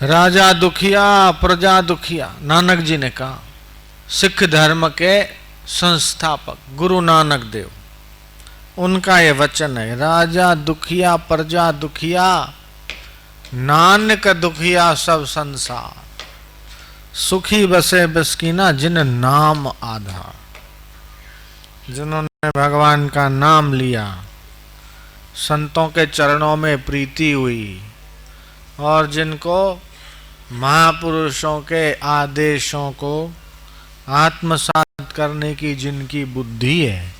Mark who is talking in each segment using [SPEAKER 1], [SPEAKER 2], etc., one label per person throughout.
[SPEAKER 1] राजा दुखिया प्रजा दुखिया, नानक जी ने कहा। सिख धर्म के संस्थापक गुरु नानक देव, उनका ये वचन है, राजा दुखिया प्रजा दुखिया, नानक दुखिया सब संसार, सुखी बसे बिस्कीना जिन नाम आधार। जिन्होंने भगवान का नाम लिया, संतों के चरणों में प्रीति हुई और जिनको महापुरुषों के आदेशों को आत्मसात करने की जिनकी बुद्धि है,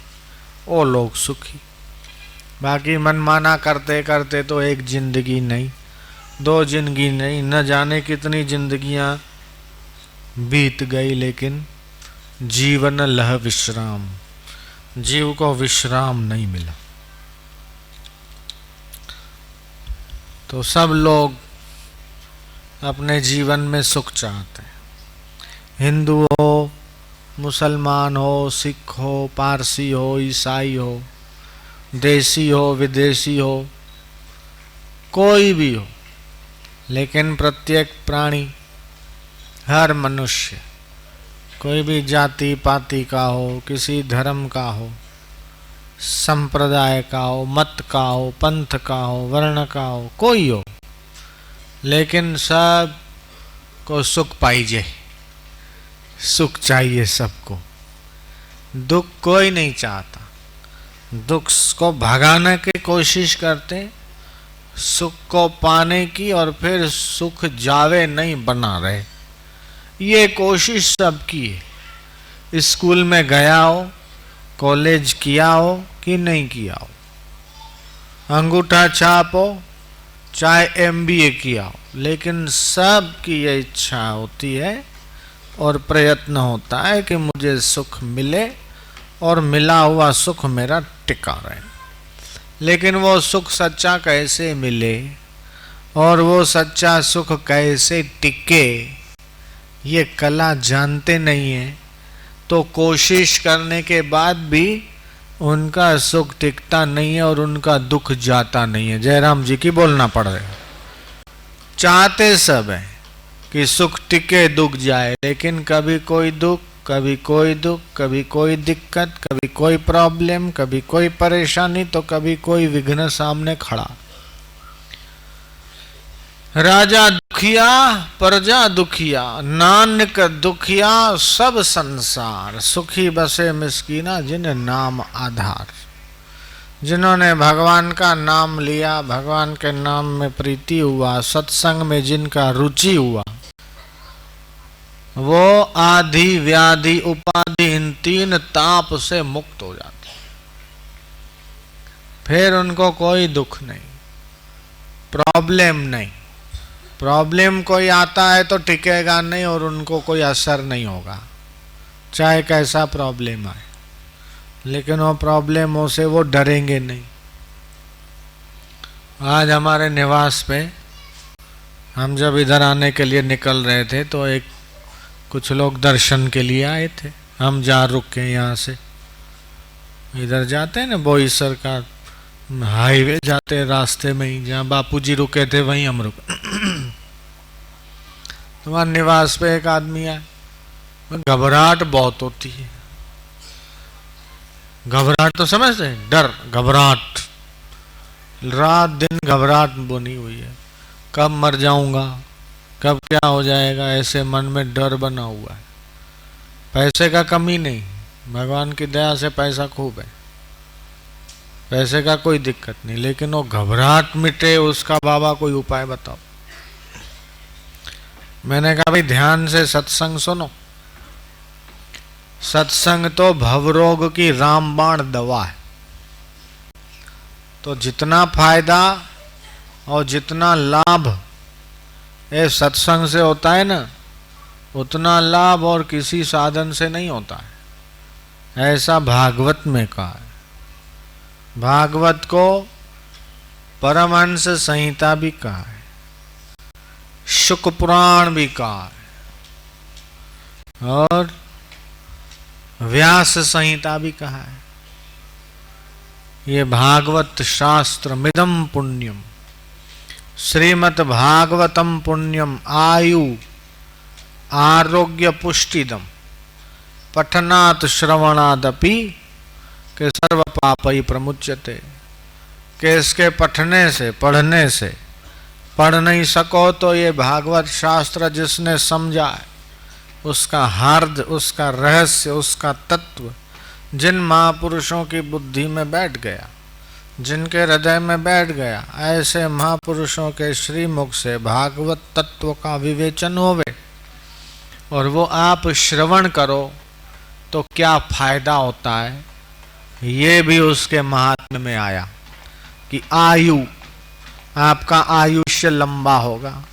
[SPEAKER 1] वो लोग सुखी। बाकी मनमाना करते करते तो एक जिंदगी नहीं, दो जिंदगी नहीं, न जाने कितनी जिंदगियां बीत गई, लेकिन जीवन लह विश्राम, जीव को विश्राम नहीं मिला। तो सब लोग अपने जीवन में सुख चाहते हैं, हिंदू हो, मुसलमान हो, सिख हो, पारसी हो, ईसाई हो, देसी हो, विदेशी हो, कोई भी हो, लेकिन प्रत्येक प्राणी, हर मनुष्य, कोई भी जाति पाति का हो, किसी धर्म का हो, संप्रदाय का हो, मत का हो, पंथ का हो, वर्ण का हो, कोई हो, लेकिन सब को सुख पाइजे, सुख चाहिए सबको। दुख कोई नहीं चाहता, दुख को भगाने की कोशिश करते, सुख को पाने की, और फिर सुख जावे नहीं बना रहे, ये कोशिश सबकी है। स्कूल में गया हो, कॉलेज किया हो कि नहीं किया हो, अंगूठा छाप हो चाहे MBA किया हो, लेकिन सब की ये इच्छा होती है और प्रयत्न होता है कि मुझे सुख मिले और मिला हुआ सुख मेरा टिका रहे। लेकिन वो सुख सच्चा कैसे मिले और वो सच्चा सुख कैसे टिके, ये कला जानते नहीं है, तो कोशिश करने के बाद भी उनका सुख टिकता नहीं है और उनका दुख जाता नहीं है। जयराम जी की बोलना पड़ रहा है। चाहते सब है कि सुख टिके दुख जाए, लेकिन कभी कोई दुख, कभी कोई दुख, कभी कोई दिक्कत, कभी कोई प्रॉब्लम, कभी कोई परेशानी, तो कभी कोई विघ्न सामने खड़ा। राजा दुखिया प्रजा दुखिया, नानक दुखिया सब संसार, सुखी बसे मिस्कीना जिन नाम आधार। जिन्होंने भगवान का नाम लिया, भगवान के नाम में प्रीति हुआ, सत्संग में जिनका रुचि हुआ, वो आदि व्याधि उपाधि इन तीन ताप से मुक्त हो जाते। फिर उनको कोई दुख नहीं, प्रॉब्लम नहीं। प्रॉब्लम कोई आता है तो टिकेगा नहीं और उनको कोई असर नहीं होगा, चाहे कैसा प्रॉब्लम आए, लेकिन वो प्रॉब्लमों से वो डरेंगे नहीं। आज हमारे निवास पे हम जब इधर आने के लिए निकल रहे थे तो कुछ लोग दर्शन के लिए आए थे। हम जा रुके यहाँ से, इधर जाते हैं ना बोईसर का हाईवे, जाते रास्ते में ही जहाँ बापूजी रुके थे वहीं हम रुके। तुम्हारे निवास पे एक आदमी आया, घबराहट बहुत होती है। घबराहट तो समझते हैं, डर, घबराहट, रात दिन घबराहट बनी हुई है। कब मर जाऊंगा, कब क्या हो जाएगा, ऐसे मन में डर बना हुआ है। पैसे का कमी नहीं, भगवान की दया से पैसा खूब है, पैसे का कोई दिक्कत नहीं, लेकिन वो घबराहट मिटे उसका बाबा कोई उपाय बताओ। मैंने कहा भाई ध्यान से सत्संग सुनो, सत्संग तो भवरोग की रामबाण दवा है। तो जितना फायदा और जितना लाभ ये सत्संग से होता है ना, उतना लाभ और किसी साधन से नहीं होता है, ऐसा भागवत में कहा है। भागवत को परमहंस संहिता भी कहा है, शुक पुराण भी कहा है और व्यास संहिता भी कहा है। ये भागवत शास्त्र मिदम पुण्यम श्रीमद् भागवतम पुण्यम आयु आरोग्य पुष्टिदम पठनात् श्रवणादपि के सर्व पापई प्रमुच्यते। के इसके पढ़ने से पढ़ नहीं सको तो ये भागवत शास्त्र जिसने समझा है, उसका हार्द, उसका रहस्य, उसका तत्व जिन महापुरुषों की बुद्धि में बैठ गया, जिनके हृदय में बैठ गया, ऐसे महापुरुषों के श्रीमुख से भागवत तत्व का विवेचन होवे और वो आप श्रवण करो तो क्या फायदा होता है, ये भी उसके महात्म्य में आया कि आयु, आपका आयुष्य लंबा होगा,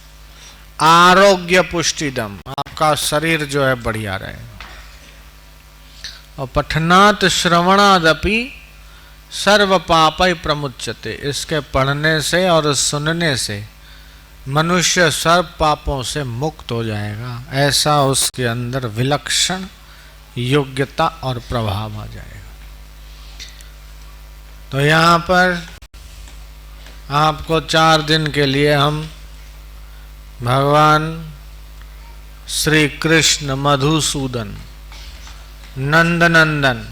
[SPEAKER 1] आरोग्य पुष्टिदम, आपका शरीर जो है बढ़िया रहेगा, और पठनात् श्रवणादपि सर्व पापै प्रमुच्यते, इसके पढ़ने से और सुनने से मनुष्य सर्व पापों से मुक्त हो जाएगा। ऐसा उसके अंदर विलक्षण योग्यता और प्रभाव आ जाएगा। तो यहाँ पर आपको 4 दिन के लिए हम भगवान श्री कृष्ण मधुसूदन नंदनंदन,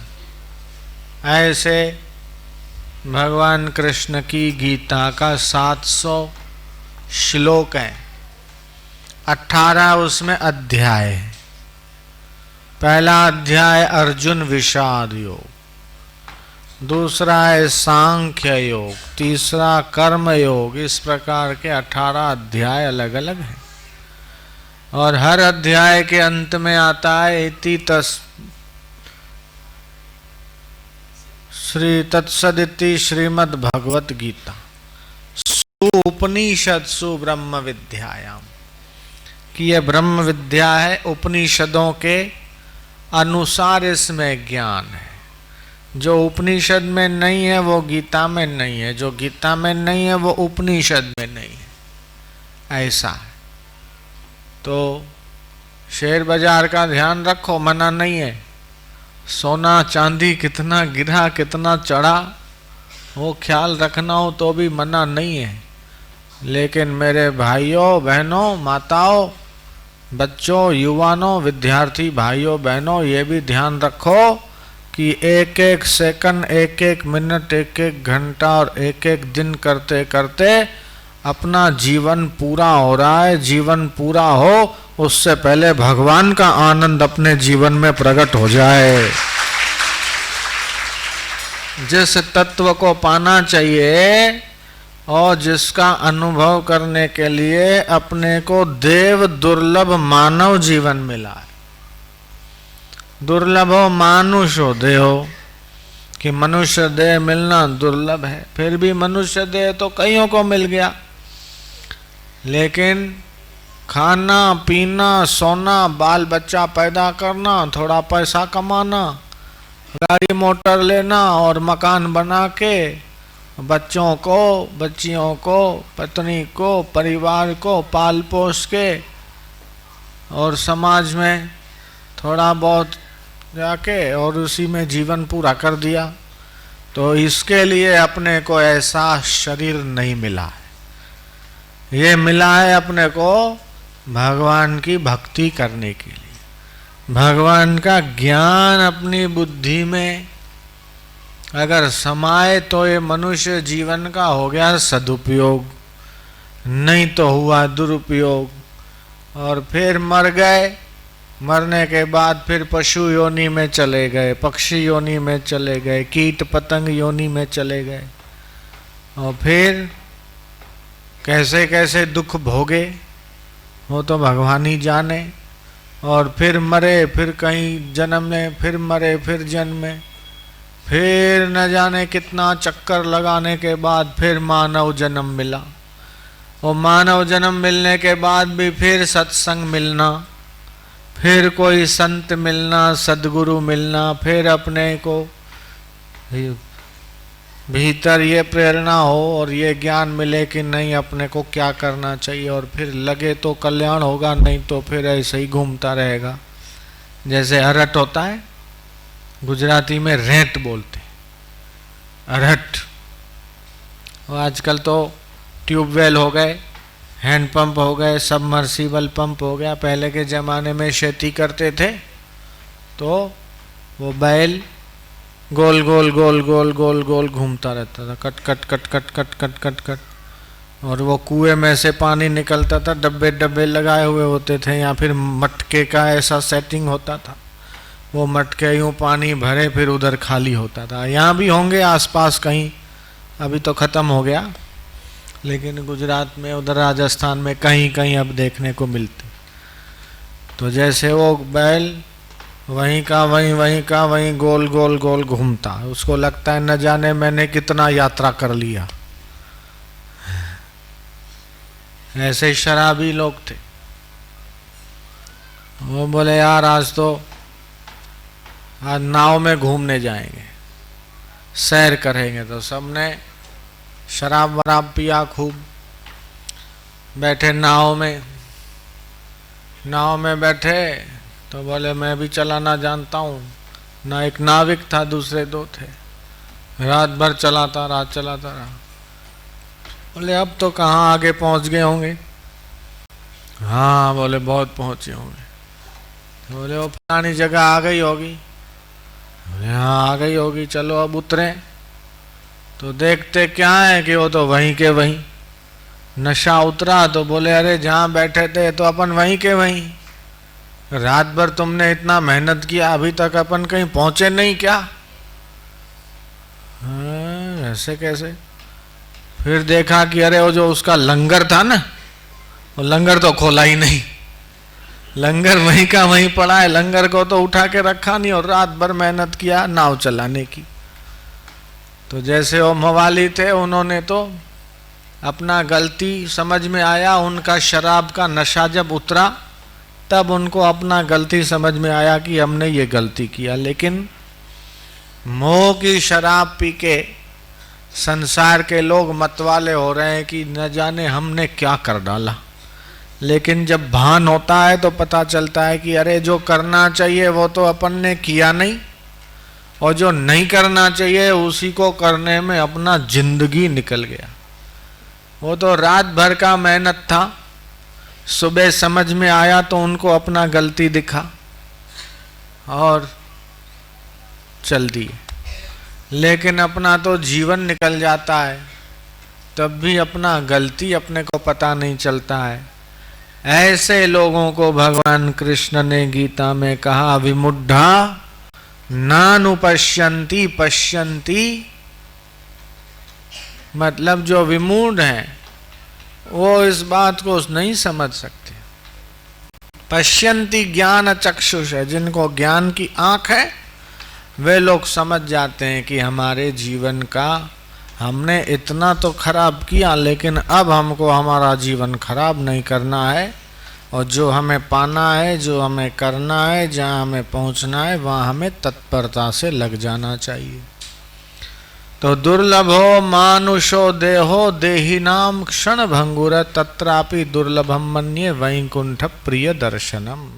[SPEAKER 1] ऐसे भगवान कृष्ण की गीता का 700 श्लोक हैं, 18 उसमें अध्याय है। पहला अध्याय अर्जुन विषाद योग, दूसरा है सांख्य योग, तीसरा कर्म योग। इस प्रकार के 18 अध्याय अलग अलग हैं और हर अध्याय के अंत में आता है इति श्री तत्सदिति श्रीमद् भगवत गीता उपनिषत्सु ब्रह्म विद्यायाम, कि यह ब्रह्म विद्या है, उपनिषदों के अनुसार इसमें ज्ञान है। जो उपनिषद में नहीं है वो गीता में नहीं है, जो गीता में नहीं है वो उपनिषद में नहीं है, ऐसा है। तो शेयर बाजार का ध्यान रखो, मना नहीं है। सोना चांदी कितना गिरा कितना चढ़ा वो ख्याल रखना हो तो भी मना नहीं है। लेकिन मेरे भाइयों बहनों, माताओं, बच्चों, युवानों, विद्यार्थी भाइयों बहनों, ये भी ध्यान रखो कि एक एक सेकंड, एक एक मिनट, एक एक घंटा और एक एक दिन करते करते अपना जीवन पूरा हो रहा है। जीवन पूरा हो उससे पहले भगवान का आनंद अपने जीवन में प्रकट हो जाए। जिस तत्व को पाना चाहिए और जिसका अनुभव करने के लिए अपने को देव दुर्लभ मानव जीवन मिला है। दुर्लभो मानुषो देहो, कि मनुष्य देह मिलना दुर्लभ है। फिर भी मनुष्य देह तो कईयों को मिल गया, लेकिन खाना पीना, सोना, बाल बच्चा पैदा करना, थोड़ा पैसा कमाना, गाड़ी मोटर लेना और मकान बना के बच्चों को, बच्चियों को, पत्नी को, परिवार को पाल पोस के और समाज में थोड़ा बहुत जाके और उसी में जीवन पूरा कर दिया, तो इसके लिए अपने को ऐसा शरीर नहीं मिला है। ये मिला है अपने को भगवान की भक्ति करने के लिए। भगवान का ज्ञान अपनी बुद्धि में अगर समाये तो ये मनुष्य जीवन का हो गया सदुपयोग, नहीं तो हुआ दुरुपयोग। और फिर मर गए, मरने के बाद फिर पशु योनि में चले गए, पक्षी योनि में चले गए, कीट पतंग योनि में चले गए, और फिर कैसे कैसे दुख भोगे वो तो भगवान ही जाने। और फिर मरे, फिर कहीं जन्मे, फिर मरे, फिर जन्मे, फिर न जाने कितना चक्कर लगाने के बाद फिर मानव जन्म मिला। और मानव जन्म मिलने के बाद भी फिर सत्संग मिलना, फिर कोई संत मिलना, सद्गुरु मिलना, फिर अपने को भीतर ये प्रेरणा हो और ये ज्ञान मिले कि नहीं अपने को क्या करना चाहिए, और फिर लगे तो कल्याण होगा, नहीं तो फिर ऐसे ही घूमता रहेगा। जैसे अरहट होता है, गुजराती में रेंट बोलते, अरहट। और आजकल तो ट्यूबवेल हो गए, हैंडपंप हो गए, सबमर्सिबल पंप हो गया। पहले के ज़माने में खेती करते थे तो वो बैल गोल गोल गोल गोल गोल गोल घूमता रहता था, cut cut cut cut cut cut cut cut, और वो कुएं में से पानी निकलता था, डब्बे डब्बे लगाए हुए होते थे, या फिर मटके का ऐसा सेटिंग होता था, वो मटके यूँ पानी भरे फिर उधर खाली होता था। यहाँ भी होंगे आसपास कहीं, अभी तो ख़त्म हो गया, लेकिन गुजरात में उधर राजस्थान में कहीं कहीं अब देखने को मिलते। तो जैसे वो बैल वहीं का वहीं गोल गोल गोल घूमता, उसको लगता है न जाने मैंने कितना यात्रा कर लिया। ऐसे शराबी लोग थे। वो बोले यार आज नाव में घूमने जाएंगे, सैर करेंगे। तो सबने शराब वराब पिया खूब, बैठे नाव में बैठे तो बोले मैं भी चलाना जानता हूँ। ना एक नाविक था, दूसरे दो थे। रात भर चलाता रहा। बोले अब तो कहाँ आगे पहुँच गए होंगे? हाँ बोले बहुत पहुँचे होंगे। बोले वो फलानी जगह आ गई होगी। बोले हाँ आ गई होगी, चलो अब उतरे। तो देखते क्या है कि वो तो वहीं के वहीं। नशा उतरा तो बोले अरे जहाँ बैठे थे तो अपन वहीं के वहीं, रात भर तुमने इतना मेहनत किया, अभी तक अपन कहीं पहुंचे नहीं क्या? ऐसे कैसे? फिर देखा कि अरे वो जो उसका लंगर था ना, वो लंगर तो खोला ही नहीं, लंगर वहीं का वहीं पड़ा है, लंगर को तो उठा के रखा नहीं, और रात भर मेहनत किया नाव चलाने की। तो जैसे वो मवाली थे, उन्होंने तो अपना गलती समझ में आया, उनका शराब का नशा जब उतरा तब उनको अपना गलती समझ में आया कि हमने ये गलती किया। लेकिन मोह की शराब पी के संसार के लोग मतवाले हो रहे हैं कि न जाने हमने क्या कर डाला। लेकिन जब भान होता है तो पता चलता है कि अरे जो करना चाहिए वो तो अपन ने किया नहीं, और जो नहीं करना चाहिए उसी को करने में अपना जिंदगी निकल गया। वो तो रात भर का मेहनत था, सुबह समझ में आया तो उनको अपना गलती दिखा और चल दिए। लेकिन अपना तो जीवन निकल जाता है तब भी अपना गलती अपने को पता नहीं चलता है। ऐसे लोगों को भगवान कृष्ण ने गीता में कहा विमुढ़ा नानुपश्यन्ति पश्यन्ति, मतलब जो विमूढ़ हैं वो इस बात को नहीं समझ सकते। पश्यन्ति ज्ञान चक्षुष है, जिनको ज्ञान की आंख है वे लोग समझ जाते हैं कि हमारे जीवन का हमने इतना तो खराब किया, लेकिन अब हमको हमारा जीवन खराब नहीं करना है, और जो हमें पाना है, जो हमें करना है, जहाँ हमें पहुँचना है वहाँ हमें तत्परता से लग जाना चाहिए। तो दुर्लभो मानुषो देहो देहिनाम क्षण भंगुर तत्रापि दुर्लभम मन्ये वैकुंठ प्रिय दर्शनम।